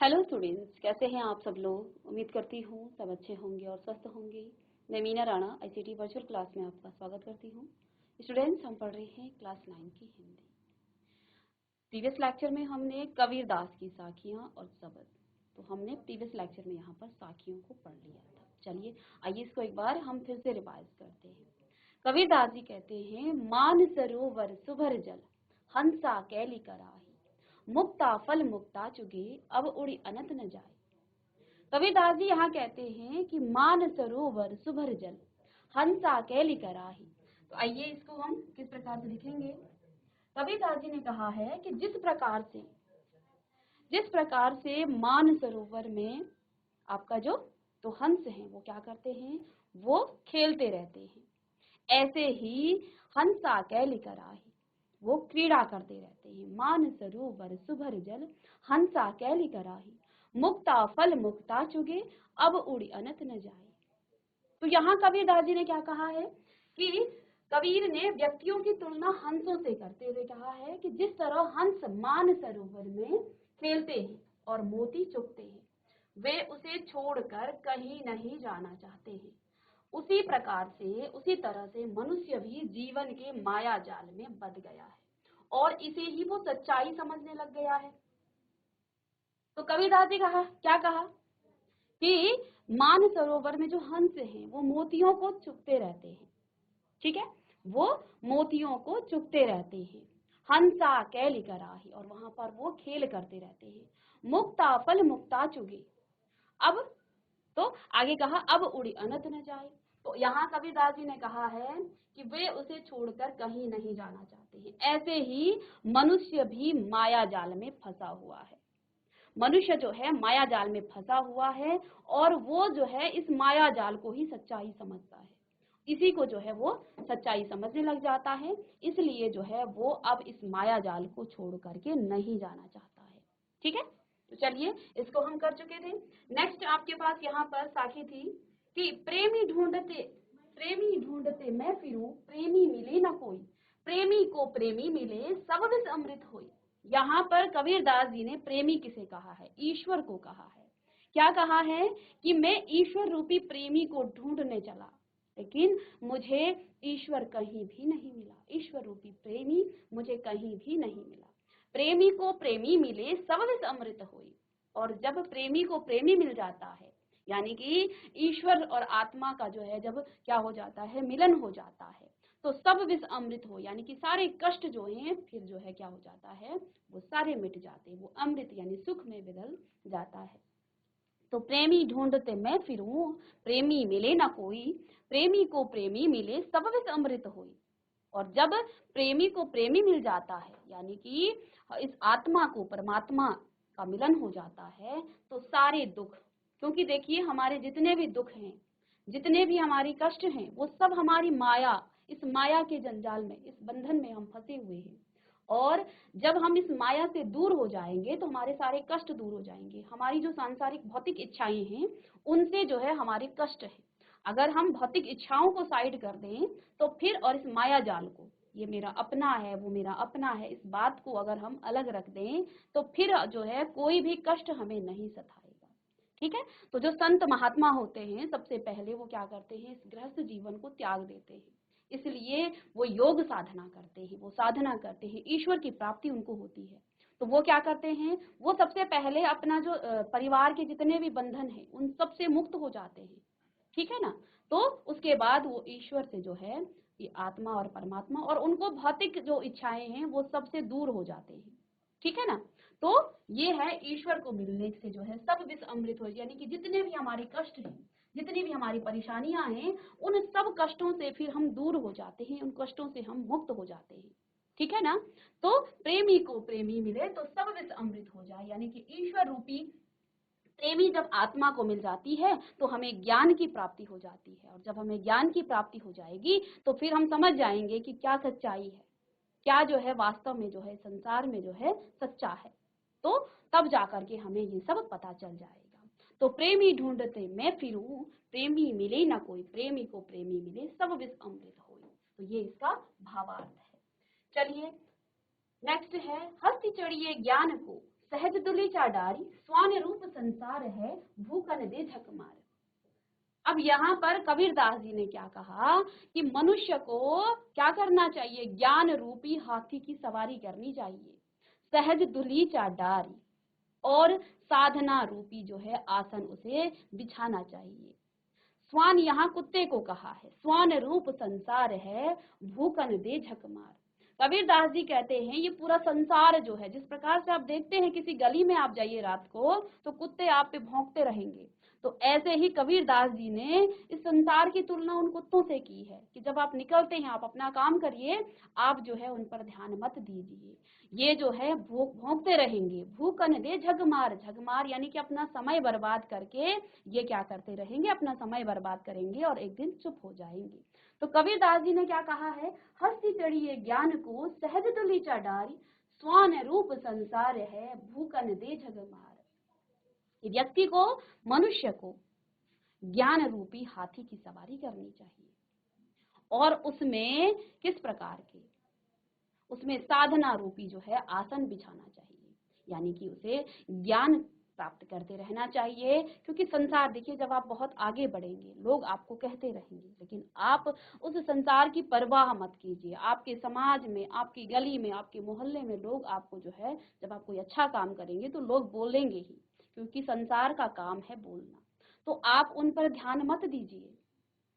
Hello students, कैसे हैं आप सब लोग। उम्मीद करती हूँ सब अच्छे होंगे और स्वस्थ होंगे। मैं Meena Rana ICT virtual class में आपका स्वागत करती हूँ। स्टूडेंट्स, हम पढ़ रहे हैं क्लास 9 की हिंदी। प्रीवियस लेक्चर में हमने कबीरदास की साखियाँ और शब्द, तो हमने प्रीवियस लेक्चर में यहाँ पर साखियों को पढ़ लिया था। चलिए आइए इसको एक बार हम फिर से रिवाइज करते हैं। कबीरदास जी कहते हैं, मान सरोवर सुभर जल, हंसा कैली कराही, मुक्ता फल मुक्ता चुगे, अब उड़ी अनंत न जाए। कबीरदास जी यहाँ कहते हैं कि मान सरोवर सुभर जल, हंसा कैली कराही। तो आइए इसको हम किस प्रकार से लिखेंगे। कबीरदास जी ने कहा है कि जिस प्रकार से मान सरोवर में आपका जो तो हंस है वो क्या करते हैं, वो खेलते रहते हैं, ऐसे ही हंसा कैली कराही, वो क्रीड़ा करते रहते हैं। मान सरोवर सुभर जल, हंसा कैली कराही, मुक्ता फल मुक्ता चुगे, अब उड़ी अनंत न जाए। तो यहाँ कबीरदास जी ने क्या कहा है कि कबीर ने व्यक्तियों की तुलना हंसों से करते हुए कहा है कि जिस तरह हंस मान सरोवर में खेलते हैं और मोती चुगते हैं, वे उसे छोड़कर कहीं नहीं जाना चाहते हैं, उसी तरह से मनुष्य भी जीवन के माया जाल में बंध गया है और इसे ही वो सच्चाई समझने लग गया है। तो कबीरदास जी क्या कहा कि मान सरोवर में जो हंस हैं वो मोतियों को चुगते रहते हैं, ठीक है, वो मोतियों को चुगते रहते हैं। हंसा कैली कराही, और वहां पर वो खेल करते रहते हैं। मुक्ता फल मुक्ता चुगे, अब तो आगे कहा अब उड़ी अनंत न जाए। तो यहाँ कबीरदास जी ने कहा है कि वे उसे छोड़कर कहीं नहीं जाना चाहते हैं। ऐसे ही मनुष्य भी माया जाल में फंसा हुआ है। मनुष्य जो है माया जाल में फंसा हुआ है और वो जो है इस माया जाल को ही सच्चाई समझता है, इसी को जो है वो सच्चाई समझने लग जाता है। इसलिए जो है वो अब इस माया जाल को छोड़ करके नहीं जाना चाहता है। ठीक है, तो चलिए इसको हम कर चुके थे। नेक्स्ट आपके पास यहाँ पर साखी थी कि प्रेमी ढूंढते मैं फिरूं, प्रेमी मिले न कोई, प्रेमी को प्रेमी मिले सब विष अमृत होई। यहाँ पर कबीरदास जी ने प्रेमी किसे कहा है, ईश्वर को कहा है। क्या कहा है कि मैं ईश्वर रूपी प्रेमी को ढूंढने चला, लेकिन मुझे ईश्वर कहीं भी नहीं मिला, ईश्वर रूपी प्रेमी मुझे कहीं भी नहीं मिला। प्रेमी को प्रेमी मिले सब विष अमृत होई, और जब प्रेमी को प्रेमी मिल जाता है, यानी कि ईश्वर और आत्मा का जो है जब क्या हो जाता है, मिलन हो जाता है, तो सब विष अमृत हो, यानी कि सारे कष्ट जो हैं फिर जो है क्या हो जाता है, वो सारे मिट जाते हैं, वो अमृत यानी सुख में बदल जाता है। तो प्रेमी ढूंढते मैं फिरूं, प्रेमी मिले ना कोई, प्रेमी को प्रेमी मिले सब विष अमृत होई। और जब प्रेमी को प्रेमी मिल जाता है, यानी कि इस आत्मा को परमात्मा का मिलन हो जाता है, तो सारे दुख, क्योंकि देखिए हमारे जितने भी दुख हैं, जितने भी हमारी कष्ट हैं, वो सब हमारी माया, इस माया के जंजाल में, इस बंधन में हम फंसे हुए हैं। और जब हम इस माया से दूर हो जाएंगे तो हमारे सारे कष्ट दूर हो जाएंगे। हमारी जो सांसारिक भौतिक इच्छाएं हैं उनसे जो है हमारे कष्ट है, अगर हम भौतिक इच्छाओं को साइड कर दें तो फिर, और इस माया जाल को, ये मेरा अपना है वो मेरा अपना है, इस बात को अगर हम अलग रख दें तो फिर जो है कोई भी कष्ट हमें नहीं सताएगा। ठीक है, तो जो संत महात्मा होते हैं सबसे पहले वो क्या करते हैं, इस गृहस्थ जीवन को त्याग देते हैं, इसलिए वो योग साधना करते हैं, वो साधना करते हैं, ईश्वर की प्राप्ति उनको होती है। तो वो क्या करते हैं, वो सबसे पहले अपना जो परिवार के जितने भी बंधन हैं उन सब से मुक्त हो जाते हैं, ठीक है ना। तो उसके बाद वो ईश्वर से जो है, ये आत्मा और परमात्मा और उनको भौतिक जो इच्छाएं हैं वो सबसे दूर हो जाते हैं, ठीक है ना। तो ये है ईश्वर को मिलने से जो है सब विष अमृत हो, यानी कि जितने भी हमारे कष्ट हैं, जितनी भी हमारी परेशानियां हैं, उन सब कष्टों से फिर हम दूर हो जाते हैं, उन कष्टों से हम मुक्त हो जाते हैं, ठीक है ना। तो प्रेमी को प्रेमी मिले तो सब विष अमृत हो जाए, यानी कि ईश्वर रूपी प्रेमी जब आत्मा को मिल जाती है तो हमें ज्ञान की प्राप्ति हो जाती है, और जब हमें ज्ञान की प्राप्ति हो जाएगी तो फिर हम समझ जाएंगे कि क्या सच्चाई है, क्या जो है वास्तव में जो है संसार में जो है सच्चा है। तो तब जाकर के हमें ये सब पता चल जाएगा। तो प्रेमी ढूंढते मैं फिरूं, प्रेमी मिले ना कोई, प्रेमी को प्रेमी मिले सब विष अमृत होई। तो ये इसका भावार्थ है। चलिए नेक्स्ट है, हस्ति चढ़िए ज्ञान को, सहज दुली चाडारी, स्वान रूप संसार है, भूखन दे झक मार। अब यहाँ पर कबीरदास जी ने क्या कहा कि मनुष्य को क्या करना चाहिए, ज्ञान रूपी हाथी की सवारी करनी चाहिए, सहज दुली चाडारी, और साधना रूपी जो है आसन उसे बिछाना चाहिए। स्वान यहाँ कुत्ते को कहा है, स्वान रूप संसार है, भूखन दे झक मार। कबीरदास जी कहते हैं ये पूरा संसार जो है, जिस प्रकार से आप देखते हैं किसी गली में आप जाइए रात को तो कुत्ते आप पे भौंकते रहेंगे, तो ऐसे ही कबीरदास जी ने इस संसार की तुलना उन कुत्तों से की है कि जब आप निकलते हैं आप अपना काम करिए, आप जो है उन पर ध्यान मत दीजिए। ये जो है भौंकते रहेंगे, भूखन दे झगमार, झगमार यानी कि अपना समय बर्बाद करके ये क्या करते रहेंगे, अपना समय बर्बाद करेंगे और एक दिन चुप हो जाएंगे। तो कबीरदास जी ने क्या कहा है, हस्ती चढ़िए ज्ञान को, सहज दुली चाडारी, स्वान रूप संसार है, भूखन दे झगमार। व्यक्ति को, मनुष्य को ज्ञान रूपी हाथी की सवारी करनी चाहिए, और उसमें किस प्रकार के, उसमें साधना रूपी जो है आसन बिछाना चाहिए, यानी कि उसे ज्ञान प्राप्त करते रहना चाहिए। क्योंकि संसार, देखिए जब आप बहुत आगे बढ़ेंगे लोग आपको कहते रहेंगे, लेकिन आप उस संसार की परवाह मत कीजिए। आपके समाज में, आपकी गली में, आपके मोहल्ले में लोग आपको जो है, जब आप कोई अच्छा काम करेंगे तो लोग बोलेंगे ही, क्योंकि संसार का काम है बोलना। तो आप उन पर ध्यान मत दीजिए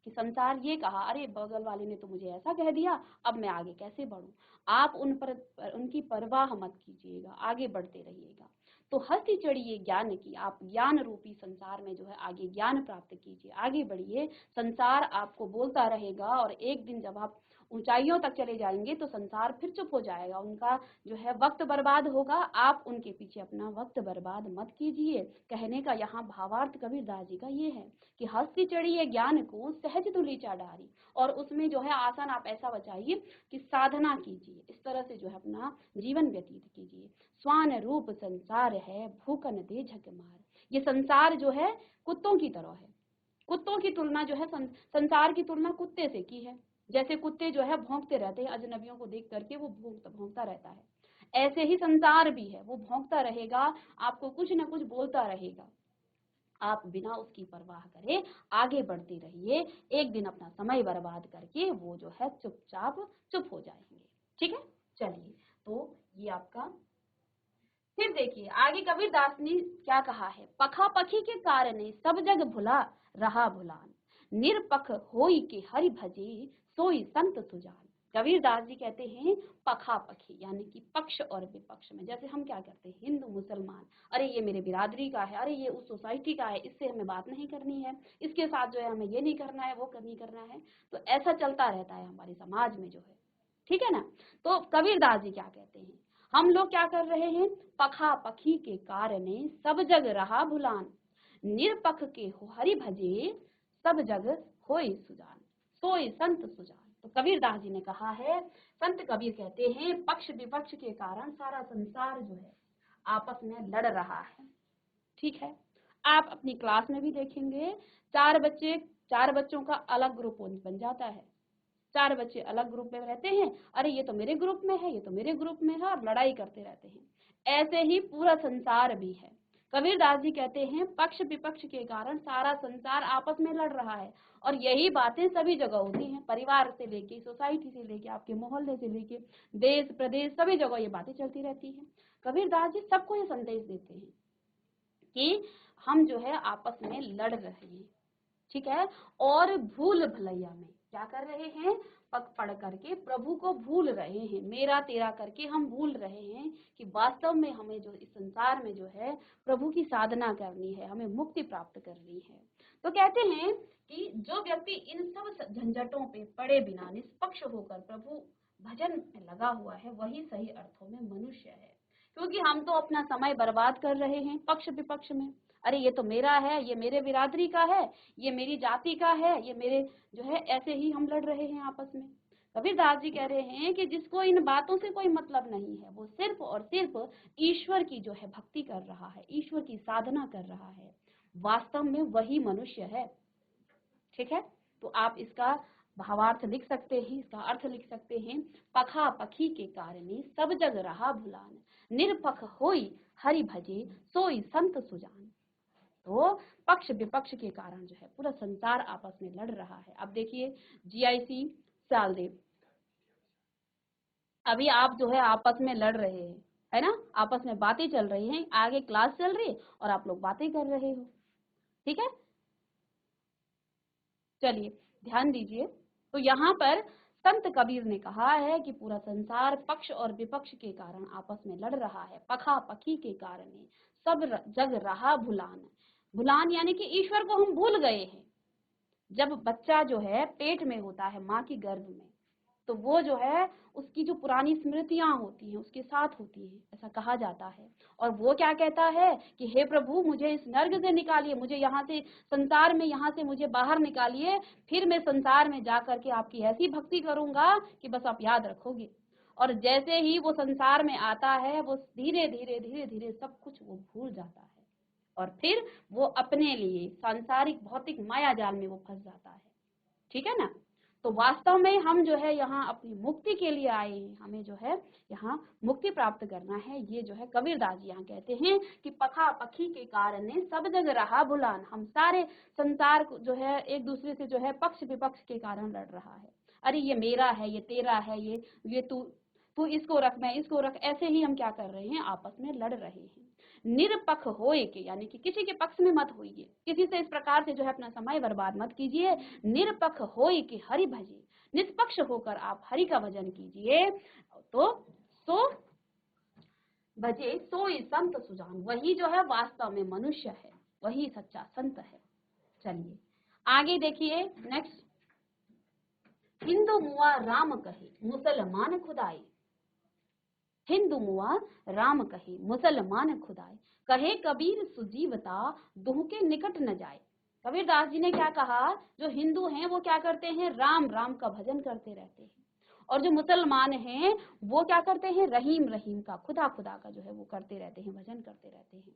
कि संसार ये कहा, अरे बगल वाले ने तो मुझे ऐसा कह दिया, अब मैं आगे कैसे बढ़ूं। आप उनकी परवाह मत कीजिएगा, आगे बढ़ते रहिएगा। तो हस्ती चढ़िए ज्ञान की, आप ज्ञान रूपी संसार में जो है आगे ज्ञान प्राप्त कीजिए, आगे बढ़िए। संसार आपको बोलता रहेगा और एक दिन जब आप ऊंचाइयों तक चले जाएंगे तो संसार फिर चुप हो जाएगा, उनका जो है वक्त बर्बाद होगा। आप उनके पीछे अपना वक्त बर्बाद मत कीजिए। कहने का यहाँ भावार्थ कबीरदास जी का ये है कि हस्ती चढ़िए ज्ञान को, सहज दुली चाडारी, और उसमें जो है आसन आप ऐसा बचाइए कि साधना कीजिए, इस तरह से जो है अपना जीवन व्यतीत कीजिए। स्वान रूप संसार है, भूखन दे झक मार। ये संसार जो है कुत्तों की तरह है, कुत्तों की तुलना जो है संसार की तुलना कुत्ते से की है। जैसे कुत्ते जो है भौंकते रहते हैं, अजनबियों को देख करके वो भौंकता रहता है, ऐसे ही संसार भी है, वो भौंकता रहेगा, आपको कुछ ना कुछ बोलता रहेगा। आप बिना उसकी परवाह करे आगे बढ़ते रहिए, एक दिन अपना समय बर्बाद करके वो जो है चुपचाप चुप हो जाएंगे। ठीक है, चलिए, तो ये आपका, फिर देखिए आगे कबीरदास ने क्या कहा है, पखा पखी के कारण सब जग भुला रहा भुलान, निरपख होई के हरि भजे, सोई संत सुजान। कबीरदास जी कहते हैं पखा पखी यानी कि पक्ष और विपक्ष में, जैसे हम क्या करते हैं हिंदू मुसलमान, अरे ये मेरे बिरादरी का है, अरे ये उस सोसाइटी का है, इससे हमें बात नहीं करनी है, इसके साथ जो है हमें ये नहीं करना है, वो नहीं करना है। तो ऐसा चलता रहता है हमारे समाज में जो है, ठीक है ना। तो कबीरदास जी क्या कहते हैं, हम लोग क्या कर रहे हैं, पखा पखी के कारणे सब जग रहा भुलान, निरपख के हो हरि भजे, सब जग होई सुजान, सोई संत सुजान। तो कबीरदास जी ने कहा है, संत कबीर कहते हैं पक्ष विपक्ष के कारण सारा संसार जो है आपस में लड़ रहा है। ठीक है, आप अपनी क्लास में भी देखेंगे, चार बच्चों का अलग ग्रुप बन जाता है, चार बच्चे अलग ग्रुप में रहते हैं, अरे ये तो मेरे ग्रुप में है, ये तो मेरे ग्रुप में है, और लड़ाई करते रहते हैं। ऐसे ही पूरा संसार भी है। कबीरदास जी कहते हैं पक्ष विपक्ष के कारण सारा संसार आपस में लड़ रहा है, और यही बातें सभी जगह होती हैं, परिवार से लेके, सोसाइटी से लेके, आपके मोहल्ले से लेके, देश प्रदेश सभी जगह ये बातें चलती रहती हैं। कबीरदास जी सबको ये संदेश देते हैं कि हम जो है आपस में लड़ रहे हैं, ठीक है, और भूल भलैया में क्या कर रहे हैं, पग पढ़ करके प्रभु को भूल रहे हैं, मेरा तेरा करके हम भूल रहे हैं कि वास्तव में हमें जो इस संसार में जो है प्रभु की साधना करनी है, हमें मुक्ति प्राप्त करनी है। तो कहते हैं कि जो व्यक्ति इन सब झंझटों पे पड़े बिना निष्पक्ष होकर प्रभु भजन में लगा हुआ है, वही सही अर्थों में मनुष्य है। क्योंकि हम तो अपना समय बर्बाद कर रहे हैं पक्ष विपक्ष में, अरे ये तो मेरा है, ये मेरे बिरादरी का है, ये मेरी जाति का है, ये मेरे जो है, ऐसे ही हम लड़ रहे हैं आपस में। कबीरदास जी कह रहे हैं कि जिसको इन बातों से कोई मतलब नहीं है, वो सिर्फ और सिर्फ ईश्वर की जो है भक्ति कर रहा है, ईश्वर की साधना कर रहा है, वास्तव में वही मनुष्य है। ठीक है, तो आप इसका भावार्थ लिख सकते हैं, इसका अर्थ लिख सकते हैं, पखा पखी के कारणे सब जग रहा भुलान, निरपख होई हरि भजे सोई संत सुजान। तो पक्ष विपक्ष के कारण जो है पूरा संसार आपस में लड़ रहा है। अब देखिए जीआईसी सालदेव, अभी आप जो है आपस में लड़ रहे हैं, है ना, आपस में बातें चल रही हैं, आगे क्लास चल रही है और आप लोग बातें कर रहे हो, ठीक है। चलिए ध्यान दीजिए, तो यहाँ पर संत कबीर ने कहा है कि पूरा संसार पक्ष और विपक्ष के कारण आपस में लड़ रहा है, पखा पखी के कारण सब जग रहा भुलान। भुलान यानी कि ईश्वर को हम भूल गए हैं। जब बच्चा जो है पेट में होता है माँ की गर्भ में, तो वो जो है उसकी जो पुरानी स्मृतियां होती हैं उसके साथ होती हैं, ऐसा कहा जाता है। और वो क्या कहता है कि हे प्रभु मुझे इस नर्क से निकालिए, मुझे यहाँ से संसार में, यहाँ से मुझे बाहर निकालिए, फिर मैं संसार में जा करके आपकी ऐसी भक्ति करूंगा कि बस आप याद रखोगे। और जैसे ही वो संसार में आता है वो धीरे धीरे धीरे धीरे सब कुछ वो भूल जाता है और फिर वो अपने लिए सांसारिक भौतिक माया जाल में वो फंस जाता है, ठीक है ना। तो वास्तव में हम जो है यहाँ अपनी मुक्ति के लिए आए हैं, हमें जो है यहाँ मुक्ति प्राप्त करना है। ये जो है कबीरदास जी यहाँ कहते हैं कि पखा पखी के कारण सब जग रहा भुलान, हम सारे संसार को जो है एक दूसरे से जो है पक्ष विपक्ष के कारण लड़ रहा है। अरे ये मेरा है, ये तेरा है, ये तू तू इसको रख, मैं इसको रख, ऐसे ही हम क्या कर रहे हैं, आपस में लड़ रहे हैं। निरपक्ष होए के यानी कि किसी के पक्ष में मत होइए, किसी से इस प्रकार से जो है अपना समय बर्बाद मत कीजिए। निरपक्ष होए के हरि भजे, निष्पक्ष होकर आप हरि का भजन कीजिए, तो सो भजे सोई संत सुजान, वही जो है वास्तव में मनुष्य है, वही सच्चा संत है। चलिए आगे देखिए नेक्स्ट, हिंदू मुआ राम कहे मुसलमान खुदाई, हिंदू मुआ राम कहे मुसलमान खुदाई, कहे कबीर सुजीवता दुह के निकट न जाए। कबीरदास जी ने क्या कहा, जो हिंदू हैं वो क्या करते हैं, राम राम का भजन करते रहते हैं, और जो मुसलमान हैं वो क्या करते हैं, रहीम रहीम का, खुदा खुदा का जो है वो करते रहते हैं, भजन करते रहते हैं,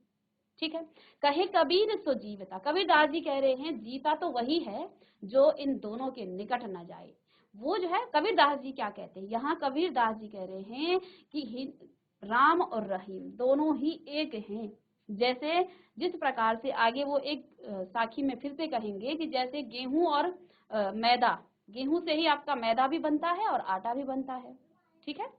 ठीक है। कहे कबीर सो जीवता, कबीरदास जी कह रहे हैं जीता तो वही है जो इन दोनों के निकट न जाए। वो जो है कबीरदास जी क्या कहते हैं, यहाँ कबीरदास जी कह रहे हैं कि राम और रहीम दोनों ही एक हैं। जैसे जिस प्रकार से आगे वो एक साखी में फिर से कहेंगे कि जैसे गेहूं और मैदा, गेहूं से ही आपका मैदा भी बनता है और आटा भी बनता है, ठीक है।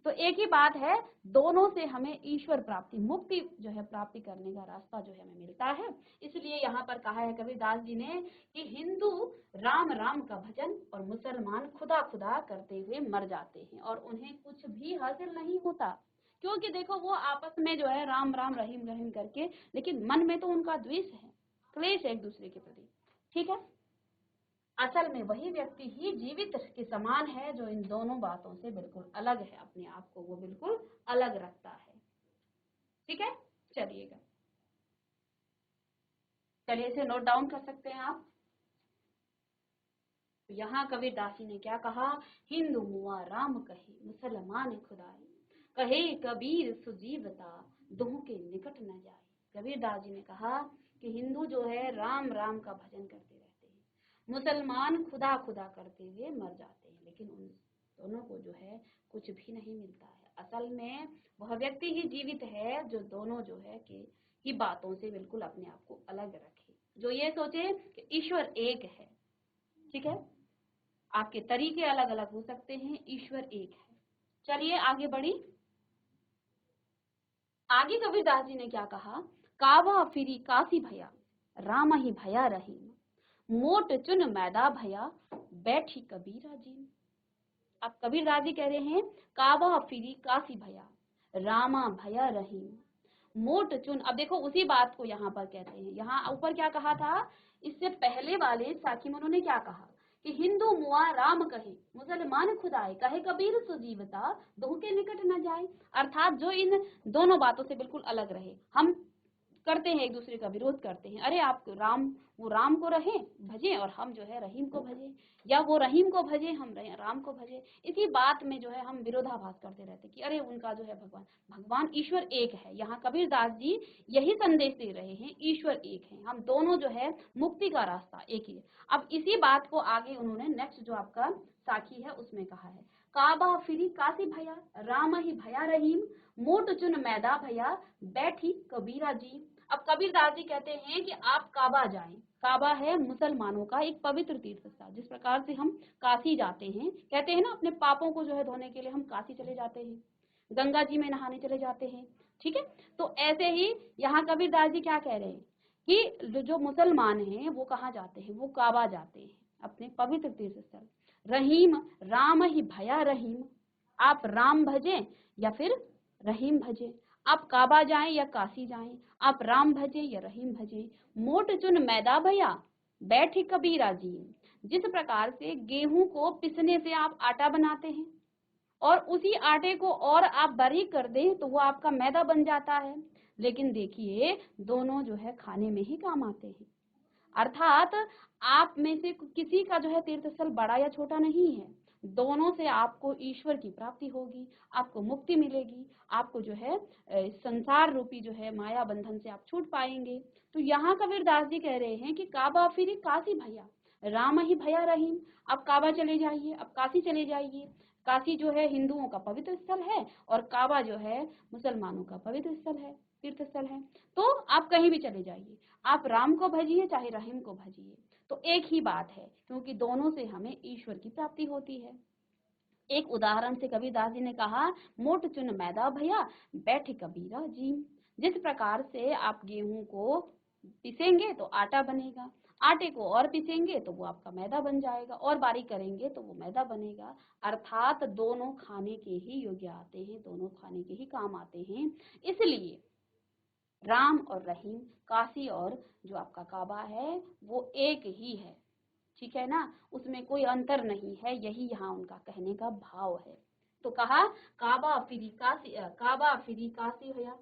तो एक ही बात है, दोनों से हमें ईश्वर प्राप्ति, मुक्ति जो है प्राप्ति करने का रास्ता जो है हमें मिलता है। इसलिए यहाँ पर कहा है कबीरदास जी ने कि हिंदू राम राम का भजन और मुसलमान खुदा खुदा करते हुए मर जाते हैं और उन्हें कुछ भी हासिल नहीं होता, क्योंकि देखो वो आपस में जो है राम राम रहीम रहीम करके, लेकिन मन में तो उनका द्वेष है, क्लेश है एक दूसरे के प्रति, ठीक है। असल में वही व्यक्ति ही जीवित के समान है जो इन दोनों बातों से बिल्कुल अलग है, अपने आप को वो बिल्कुल अलग रखता है, ठीक है। चलिएगा, चलिए इसे नोट डाउन कर सकते हैं आप। तो यहाँ कबीरदास जी ने क्या कहा, हिंदू मुआ राम कहे मुसलमान खुदाई, कहे कबीर सुजीवता दोह के निकट न जाए। कबीरदास जी ने कहा कि हिंदू जो है राम राम का भजन करते रहते हैं, मुसलमान खुदा खुदा करते हुए मर जाते हैं, लेकिन उन दोनों को जो है कुछ भी नहीं मिलता है। असल में वह व्यक्ति ही जीवित है जो दोनों जो है की बातों से बिल्कुल अपने आप को अलग रखे, जो ये सोचे कि ईश्वर एक है, ठीक है। आपके तरीके अलग अलग हो सकते हैं, ईश्वर एक है। चलिए आगे बढ़ी, आगे कबीरदास जी ने क्या कहा, कावा फिरी काशी भया राम ही भया रहीम, मोट चुन मैदा भया बैठी कबीरा जी। अब कबीरदास जी कह रहे हैं कावा फिरी काशी भया रामा भया रहीम, मोट चुन। अब देखो उसी बात को यहाँ पर कहते हैं, यहाँ ऊपर क्या कहा था, इससे पहले वाले साखी में उन्होंने क्या कहा कि हिंदू मुआ राम कहे मुसलमान खुदाए, कहे कबीर सुजीवता दोह के निकट न जाए। अर्थात जो इन दोनों बातों से बिल्कुल अलग रहे। हम करते हैं, एक दूसरे का विरोध करते हैं। अरे आप वो राम को भजें और हम जो है रहीम को भजें, या वो रहीम को भजें हम राम को भजें। इसी बात में जो है हम विरोधाभास करते रहते कि अरे उनका जो है भगवान ईश्वर एक है। यहाँ कबीरदास जी यही संदेश दे रहे हैं, ईश्वर एक है, हम दोनों जो है मुक्ति का रास्ता एक ही है। अब इसी बात को आगे उन्होंने नेक्स्ट जो आपका साखी है उसमें कहा है, काबा फिरी काशी भया, राम ही भया रहीम, मोट चुन मैदा भया, बैठी कबीरा जी। अब कबीरदास जी कहते हैं कि आप काबा जाएं। काबा है मुसलमानों का एक पवित्र तीर्थ स्थान, जिस प्रकार से हम काशी जाते हैं, कहते हैं ना अपने पापों को जो है धोने के लिए हम काशी चले जाते हैं, गंगा जी में नहाने चले जाते हैं, ठीक है। तो ऐसे ही यहाँ कबीरदास जी क्या कह रहे हैं कि जो मुसलमान हैं वो कहाँ जाते हैं, वो काबा जाते हैं, अपने पवित्र तीर्थ स्थल। रहीम, राम ही भया रहीम, आप राम भजें या फिर रहीम भजें, आप काबा जाएं या काशी जाएं, आप राम भजें या रहीम भजें, मोट चुन मैदा भया, बैठी कबीरा जी। जिस प्रकार से गेहूं को पिसने से आप आटा बनाते हैं और उसी आटे को और आप बारीक कर दें तो वो आपका मैदा बन जाता है, लेकिन देखिए दोनों जो है खाने में ही काम आते हैं। अर्थात आप में से किसी का जो है तीर्थस्थल बड़ा या छोटा नहीं है, दोनों से आपको ईश्वर की प्राप्ति होगी, आपको मुक्ति मिलेगी, आपको जो है संसार रूपी जो है माया बंधन से आप छूट पाएंगे। तो यहाँ कबीरदास जी कह रहे हैं कि काबा फिरी काशी भैया, राम ही भया रहीम। अब काबा चले जाइए, अब काशी चले जाइए। काशी जो है हिंदुओं का पवित्र स्थल है और काबा जो है मुसलमानों का पवित्र स्थल है, तीर्थ स्थल है। तो आप कहीं भी चले जाइए, आप राम को भजिए चाहे रहीम को भजिए, तो एक ही बात है, क्योंकि दोनों से हमें ईश्वर की प्राप्ति होती है। एक उदाहरण से कबीरदास जी ने कहा, मोट चुन मैदा भैया, बैठ कबीरा जी। जिस प्रकार से आप गेहूं को पिसेंगे तो आटा बनेगा, आटे को और पिसेंगे तो वो आपका मैदा बन जाएगा, और बारीक करेंगे तो वो मैदा बनेगा। अर्थात दोनों खाने के ही योग्य आते हैं, दोनों खाने के ही काम आते हैं। इसलिए राम और रहीम, काशी और जो आपका काबा है वो एक ही है, ठीक है ना, उसमें कोई अंतर नहीं है। यही यहाँ उनका कहने का भाव है। तो कहा, काबा फिरी काशी भया,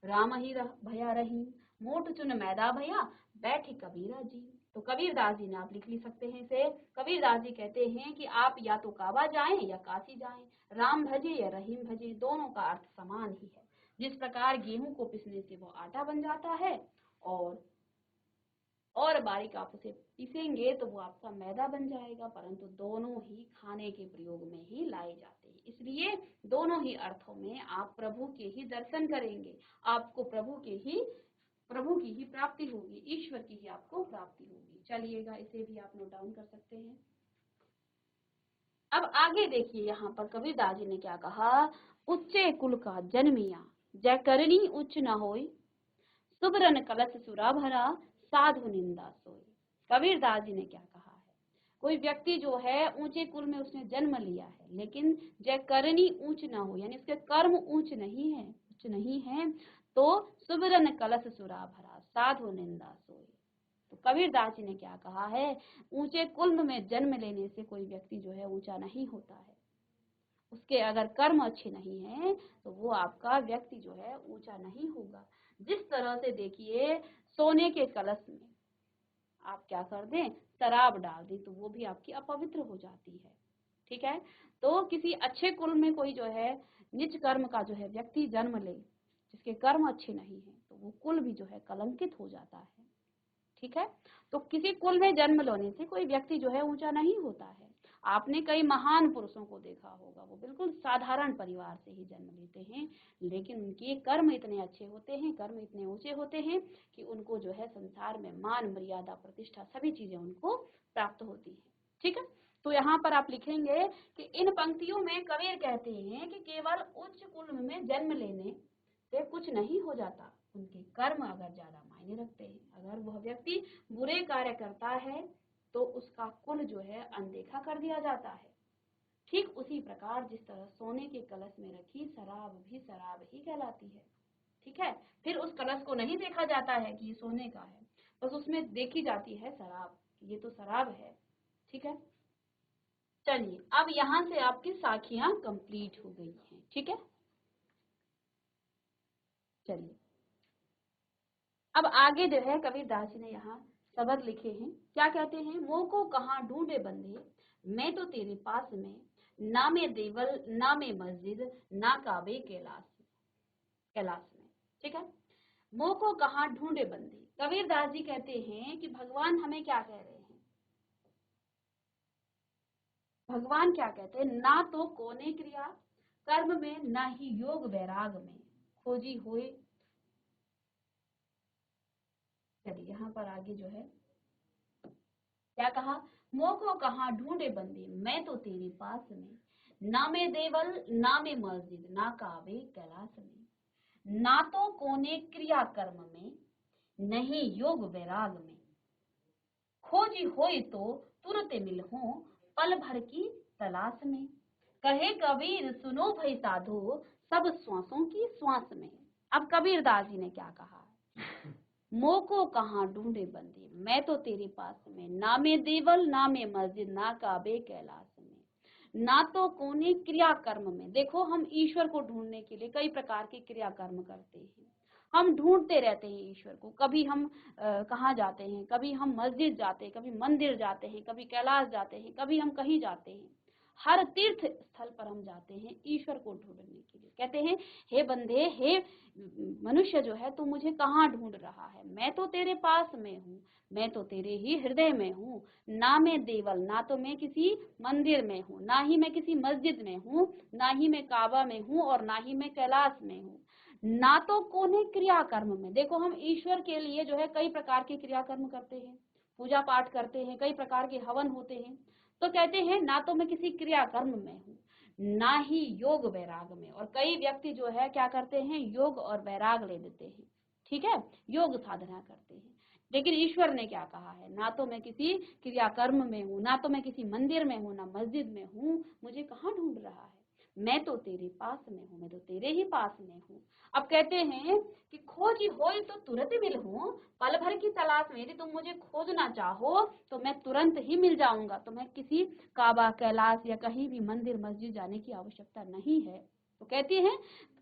राम ही भया रहीम, मोट चुन मैदा भया, बैठी कबीरा जी। तो कबीरदास जी ने आप लिख ली सकते हैं इसे। कबीरदास जी कहते हैं कि आप या तो काबा जाएं या काशी जाएं, राम भजे या रहीम भजे, दोनों का अर्थ समान ही है। जिस प्रकार गेहूं को पिसने से वो आटा बन जाता है और बारीक आप उसे पीसेंगे तो वो आपका मैदा बन जाएगा, परंतु दोनों ही खाने के प्रयोग में ही लाए जाते हैं। इसलिए दोनों ही अर्थों में आप प्रभु के ही दर्शन करेंगे, आपको प्रभु की ही प्राप्ति होगी, ईश्वर की ही आपको प्राप्ति होगी। चलिएगा, इसे भी आप नोट डाउन कर सकते हैं। अब आगे देखिए, यहाँ पर कबीरदास जी ने क्या कहा, उच्चे कुल का जन्मिया, जय करनी उच्च न होई, सुबरन कलश सुरा भरा, साधु निंदा सोई। कबीरदास जी ने क्या कहा है, कोई व्यक्ति जो है ऊंचे कुल में उसने जन्म लिया है, लेकिन जय करनी ऊंच ना हो, यानी उसके कर्म उच्च नहीं है, तो सुबरन कलश सुरा भरा, साधु निंदा सोई। तो कबीरदास जी ने क्या कहा है, ऊंचे कुल में जन्म लेने से कोई व्यक्ति जो है ऊंचा नहीं होता है, उसके अगर कर्म अच्छे नहीं हैं तो वो आपका व्यक्ति जो है ऊंचा नहीं होगा। जिस तरह से देखिए, सोने के कलश में आप क्या कर दें, शराब डाल दें तो वो भी आपकी अपवित्र हो जाती है, ठीक है। तो किसी अच्छे कुल में कोई जो है नीच कर्म का जो है व्यक्ति जन्म ले, जिसके कर्म अच्छे नहीं है, तो वो कुल भी जो है कलंकित हो जाता है, ठीक है। तो किसी कुल में जन्म लेने से कोई व्यक्ति जो है ऊंचा नहीं होता है। आपने कई महान पुरुषों को देखा होगा, वो बिल्कुल साधारण परिवार से ही जन्म लेते हैं, लेकिन उनके कर्म इतने अच्छे होते हैं, कर्म इतने ऊंचे होते हैं कि उनको जो है संसार में मान मर्यादा प्रतिष्ठा सभी चीजें उनको प्राप्त होती है, ठीक है। तो यहाँ पर आप लिखेंगे कि इन पंक्तियों में कबीर कहते हैं कि केवल उच्च कुल में जन्म लेने से कुछ नहीं हो जाता, उनके कर्म अगर ज्यादा मायने रखते हैं। अगर वह व्यक्ति बुरे कार्य करता है तो उसका कुल जो है अनदेखा कर दिया जाता है। ठीक उसी प्रकार जिस तरह सोने के कलश में रखी शराब भी शराब ही कहलाती है, ठीक है। फिर उस कलश को नहीं देखा जाता है कि ये सोने का है, बस उसमें देखी जाती है शराब, ये तो शराब है, ठीक है। चलिए, अब यहाँ से आपकी साखियां कंप्लीट हो गई हैं, ठीक है। चलिए, अब आगे जो है कबीरदास जी ने यहाँ शब्द लिखे हैं, क्या कहते हैं, मोह को कहाँ ढूंढे बंधे, मैं तो तेरे पास में, ना में देवल ना में मस्जिद, ना काबे कैलाश कैलाश में। ठीक है, मोह को कहाँ ढूंढे बंधे। कबीरदास जी कहते हैं कि भगवान हमें क्या कह रहे हैं, भगवान क्या कहते हैं, ना तो कोने क्रिया कर्म में, ना ही योग वैराग में खोजी हुए। चलिए यहाँ पर आगे जो है क्या कहा, मोह को कहाँ ढूंढे बंदे, मैं तो तेरे पास में, ना में देवल ना में मस्जिद, ना काबे कैलाश में, ना तो कोने क्रिया कर्म में, नहीं योग वैराग में खोजी होई तो तुरते मिलहूं पल भर की तलाश में। कहे कबीर सुनो भई साधो, सब श्वासों की श्वास में। अब कबीरदास जी ने क्या कहा, मोह को कहाँ ढूंढे बंदे, मैं तो तेरे पास में, ना में देवल ना में मस्जिद, ना काबे कैलाश में, ना तो कोने क्रिया कर्म में। देखो हम ईश्वर को ढूंढने के लिए कई प्रकार के क्रिया कर्म करते हैं, हम ढूंढते रहते हैं ईश्वर को। कभी हम कहाँ जाते हैं, कभी हम मस्जिद जाते हैं, कभी मंदिर जाते हैं, कभी कैलाश जाते हैं, कभी हम कहीं जाते हैं, हर तीर्थ स्थल पर हम जाते हैं ईश्वर को ढूंढने के लिए। कहते हैं हे बंदे, हे मनुष्य जो है तू मुझे कहाँ ढूंढ रहा है, मैं तो तेरे पास में हूँ, मैं तो तेरे ही हृदय में हूँ। ना मैं देवल, ना तो मैं किसी मंदिर में हूँ, ना ही मैं किसी मस्जिद में हूँ, ना ही मैं काबा में हूँ, और ना ही मैं कैलाश में हूँ, ना तो कोने क्रिया कर्म में। देखो हम ईश्वर के लिए जो है कई प्रकार के क्रिया कर्म करते हैं, पूजा पाठ करते हैं, कई प्रकार के हवन होते हैं। तो कहते हैं ना तो मैं किसी क्रिया कर्म में हूँ, ना ही योग वैराग में। और कई व्यक्ति जो है क्या करते हैं, योग और वैराग ले लेते हैं, ठीक है, योग साधना करते हैं। लेकिन ईश्वर ने क्या कहा है, ना तो मैं किसी क्रिया कर्म में हूँ, ना तो मैं किसी मंदिर में हूँ, ना मस्जिद में हूँ, मुझे कहाँ ढूंढ रहा है, मैं तो तेरे पास में हूँ, मैं तो तेरे ही पास में हूँ। अब कहते हैं कि खोजी होए तो तुरंत मिलूं, पल भर की तलाश में। यदि तुम मुझे खोजना चाहो तो मैं तुरंत ही मिल जाऊंगा, तो मैं किसी काबा कैलाश या कहीं भी मंदिर मस्जिद जाने की आवश्यकता नहीं है। तो कहती हैं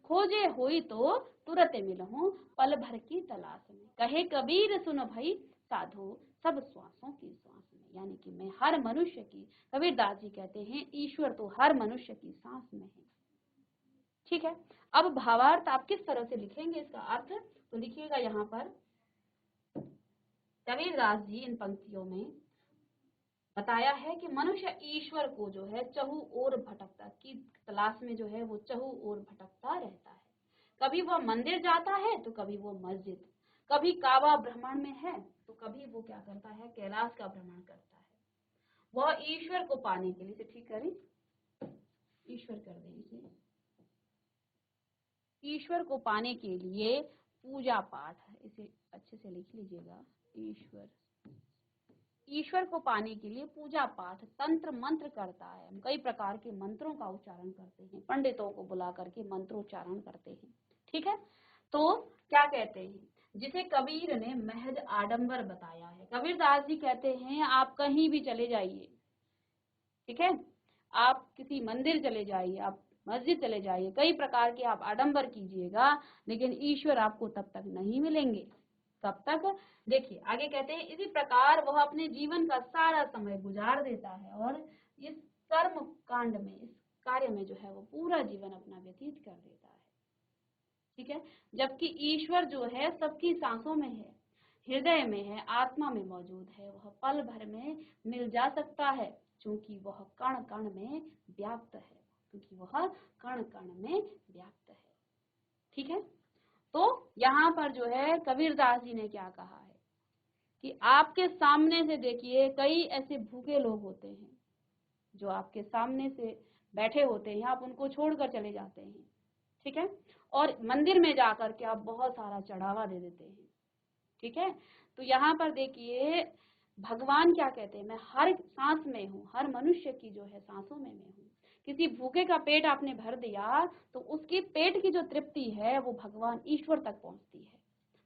खोजे होई तो तुरंत मिलूं पल भर की तलाश में। कहे कबीर सुनो भाई साधो, सब श्वासों की श्वास में। यानी कि मैं हर मनुष्य की, कबीरदास जी कहते हैं ईश्वर तो हर मनुष्य की सांस में है। ठीक है, अब भावार्थ आप किस तरह से लिखेंगे इसका अर्थ, तो लिखिएगा यहाँ पर, कबीरदास जी इन पंक्तियों में बताया है कि मनुष्य ईश्वर को जो है चहु ओर भटकता की तलाश में जो है वो चहु ओर भटकता रहता है। कभी वह मंदिर जाता है तो कभी वो मस्जिद, कभी काबा भ्रमण में है तो कभी वो क्या करता है, कैलाश का भ्रमण करता है। वह ईश्वर को पाने के लिए, इसे ठीक करें, ईश्वर कर दें इसे, ईश्वर को पाने के लिए पूजा पाठ है, इसे अच्छे से लिख लीजिएगा। ईश्वर, ईश्वर को पाने के लिए पूजा पाठ तंत्र मंत्र करता है। हम कई प्रकार के मंत्रों का उच्चारण करते हैं, पंडितों को बुला करके मंत्रोच्चारण करते हैं। ठीक है, तो क्या कहते हैं, जिसे कबीर ने महज आडंबर बताया है। कबीरदास जी कहते हैं आप कहीं भी चले जाइए, ठीक है, आप किसी मंदिर चले जाइए, आप मस्जिद चले जाइए, कई प्रकार के आप आडंबर कीजिएगा, लेकिन ईश्वर आपको तब तक नहीं मिलेंगे। कब तक, देखिए आगे कहते हैं इसी प्रकार वह अपने जीवन का सारा समय गुजार देता है और इस कर्म कांड में, इस कार्य में जो है वो पूरा जीवन अपना व्यतीत कर देता है। ठीक है, जबकि ईश्वर जो है सबकी सांसों में है, हृदय में है, आत्मा में मौजूद है, वह पल भर में मिल जा सकता है, क्योंकि वह कण कण में व्याप्त है, क्योंकि वह कण कण में व्याप्त है। ठीक है, तो यहाँ पर जो है कबीरदास जी ने क्या कहा है कि आपके सामने से देखिए कई ऐसे भूखे लोग होते हैं जो आपके सामने से बैठे होते हैं, आप उनको छोड़कर चले जाते हैं। ठीक है, और मंदिर में जाकर के आप बहुत सारा चढ़ावा दे देते हैं। ठीक है, तो यहाँ पर देखिए भगवान क्या कहते हैं, मैं हर सांस में हूँ, हर मनुष्य की जो है सांसों में मैं हूँ। किसी भूखे का पेट आपने भर दिया तो उसकी पेट की जो तृप्ति है वो भगवान ईश्वर तक पहुंचती है।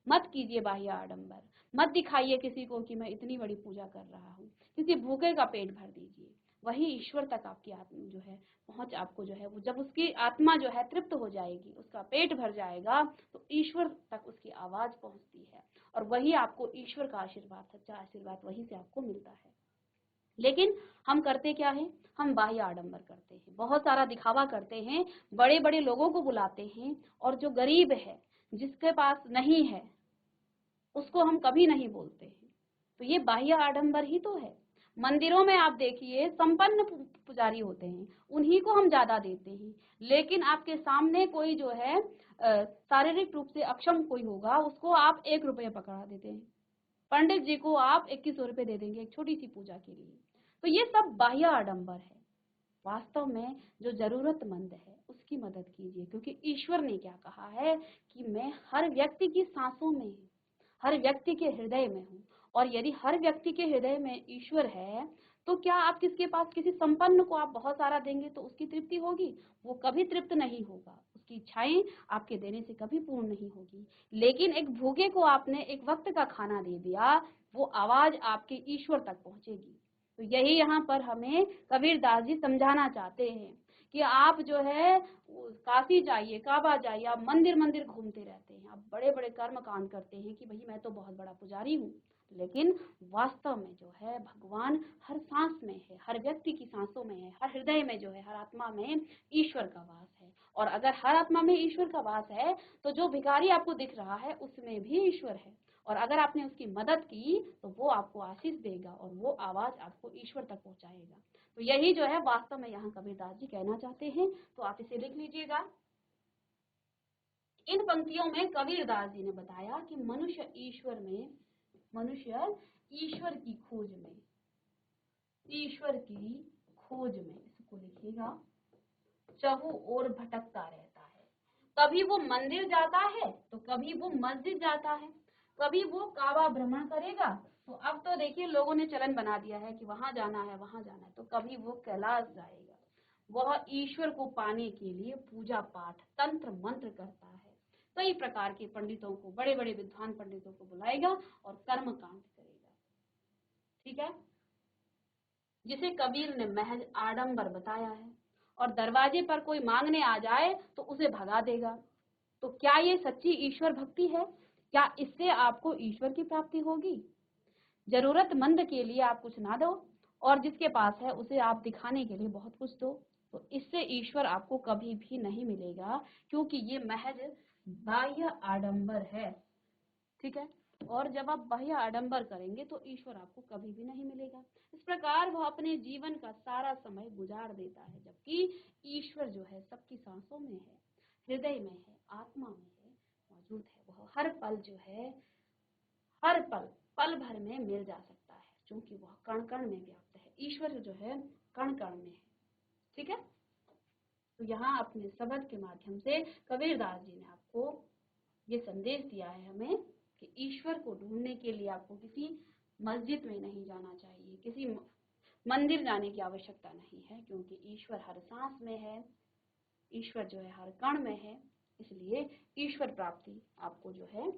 मत कीजिए बाह्य आडंबर, मत दिखाइए किसी को कि मैं इतनी बड़ी पूजा कर रहा हूँ, किसी भूखे का पेट भर दीजिए, वही ईश्वर तक आपकी आत्मा जो है पहुंच आपको जो है वो जब उसकी आत्मा जो है तृप्त हो जाएगी, उसका पेट भर जाएगा, तो ईश्वर तक उसकी आवाज पहुंचती है और वही आपको ईश्वर का आशीर्वाद, सच्चा आशीर्वाद वहीं से आपको मिलता है। लेकिन हम करते क्या है, हम बाह्य आडंबर करते हैं, बहुत सारा दिखावा करते हैं, बड़े बड़े लोगों को बुलाते हैं और जो गरीब है, जिसके पास नहीं है, उसको हम कभी नहीं बोलते हैं। तो ये बाह्य आडंबर ही तो है। मंदिरों में आप देखिए संपन्न पुजारी होते हैं, उन्हीं को हम ज्यादा देते हैं, लेकिन आपके सामने कोई जो है शारीरिक रूप से अक्षम कोई होगा, उसको आप 1 रुपये पकड़ा देते हैं। पंडित जी को आप 2100 रुपये दे देंगे एक छोटी सी पूजा के लिए। तो ये सब बाह्य आडंबर है। वास्तव में जो जरूरतमंद है उसकी मदद कीजिए, क्योंकि ईश्वर ने क्या कहा है कि मैं हर व्यक्ति की सांसों में हूँ, हर व्यक्ति के हृदय में हूँ। और यदि हर व्यक्ति के हृदय में ईश्वर है, तो क्या आप किसके पास किसी संपन्न को आप बहुत सारा देंगे तो उसकी तृप्ति होगी? वो कभी तृप्त नहीं होगा, उसकी इच्छाएं आपके देने से कभी पूर्ण नहीं होगी। लेकिन एक भूखे को आपने एक वक्त का खाना दे दिया, वो आवाज आपके ईश्वर तक पहुंचेगी। तो यही यहाँ पर हमें कबीरदास जी समझाना चाहते हैं कि आप जो है काशी जाइए, काबा जाइए, आप मंदिर मंदिर घूमते रहते हैं, आप बड़े बड़े कर्म कांड करते हैं कि भाई मैं तो बहुत बड़ा पुजारी हूँ, लेकिन वास्तव में जो है भगवान हर सांस में है, हर व्यक्ति की सांसों में है, हर हृदय में जो है, हर आत्मा में ईश्वर का वास है। और अगर हर आत्मा में ईश्वर का वास है, तो जो भिखारी आपको दिख रहा है उसमें भी ईश्वर है, और अगर आपने उसकी मदद की तो वो आपको आशीष देगा और वो आवाज आपको ईश्वर तक पहुंचाएगा। तो यही जो है वास्तव में यहाँ कबीरदास जी कहना चाहते हैं। तो आप इसे लिख लीजिएगा। इन पंक्तियों में कबीरदास जी ने बताया कि मनुष्य ईश्वर की खोज में, ईश्वर की खोज में, इसको लिखिएगा, चहु ओर भटकता रहता है। कभी वो मंदिर जाता है तो कभी वो मस्जिद जाता है, कभी वो काबा भ्रमण करेगा। तो अब तो देखिए लोगों ने चलन बना दिया है कि वहां जाना है, वहां जाना है, तो कभी वो कैलाश जाएगा। वह ईश्वर को पाने के लिए पूजा पाठ, तंत्र मंत्र करता है, कई प्रकार के पंडितों को, बड़े बड़े विद्वान पंडितों को बुलाएगा और कर्म कांड करेगा। ठीक है, जिसे कबीर ने महज आडंबर बताया है। और दरवाजे पर कोई मांगने आ जाए तो उसे भगा देगा। तो क्या ये सच्ची ईश्वर भक्ति है? क्या इससे आपको ईश्वर की प्राप्ति होगी? जरूरतमंद के लिए आप कुछ ना दो और जिसके पास है उसे आप दिखाने के लिए बहुत कुछ दो, तो इससे ईश्वर आपको कभी भी नहीं मिलेगा, क्योंकि ये महज बाह्य आडंबर है। ठीक है, और जब आप बाह्य आडंबर करेंगे तो ईश्वर आपको कभी भी नहीं मिलेगा। इस प्रकार वह अपने जीवन का सारा समय गुजार देता है, जबकि ईश्वर जो है सबकी सांसों में है, हृदय में है, आत्मा में है, मौजूद है। वह हर पल जो है, हर पल पल भर में मिल जा सकता है, क्योंकि वह कण कण में व्याप्त है। ईश्वर जो है कण कण में है। ठीक है, तो यहाँ अपने शब्द के माध्यम से कबीरदास जी ने आपको ये संदेश दिया है हमें कि ईश्वर को ढूंढने के लिए आपको किसी मस्जिद में नहीं जाना चाहिए, किसी मंदिर जाने की आवश्यकता नहीं है, क्योंकि ईश्वर हर सांस में है, ईश्वर जो है हर कण में है। इसलिए ईश्वर प्राप्ति आपको जो है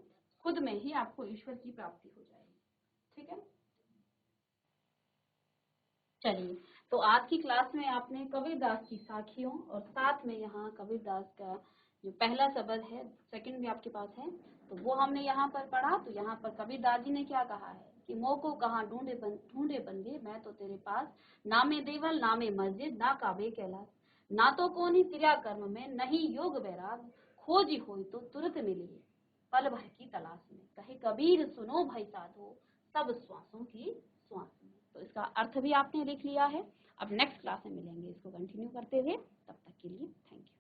खुद में ही आपको ईश्वर की प्राप्ति हो जाएगी। ठीक है, चलिए, तो आज की क्लास में आपने कबीरदास की साखियों और साथ में यहाँ कबीरदास का जो पहला शब्द है, सेकंड भी आपके पास है, तो वो हमने यहाँ पर पढ़ा। तो यहाँ पर कबीरदास जी ने क्या कहा है कि मोह को कहाँ ढूंढे बंदे, मैं तो तेरे पास, नामे देवल नामे मस्जिद, ना काबे कैलाश, ना तो कोनी क्रिया कर्म में, नहीं योग वैराग, खोजी होई तो तुरंत मिली, पल भर की तलाश में, कहे कबीर सुनो भाई साधो, सब श्वासों की श्वास में। तो इसका अर्थ भी आपने लिख लिया है। अब नेक्स्ट क्लास में मिलेंगे इसको कंटिन्यू करते हुए, तब तक के लिए थैंक यू।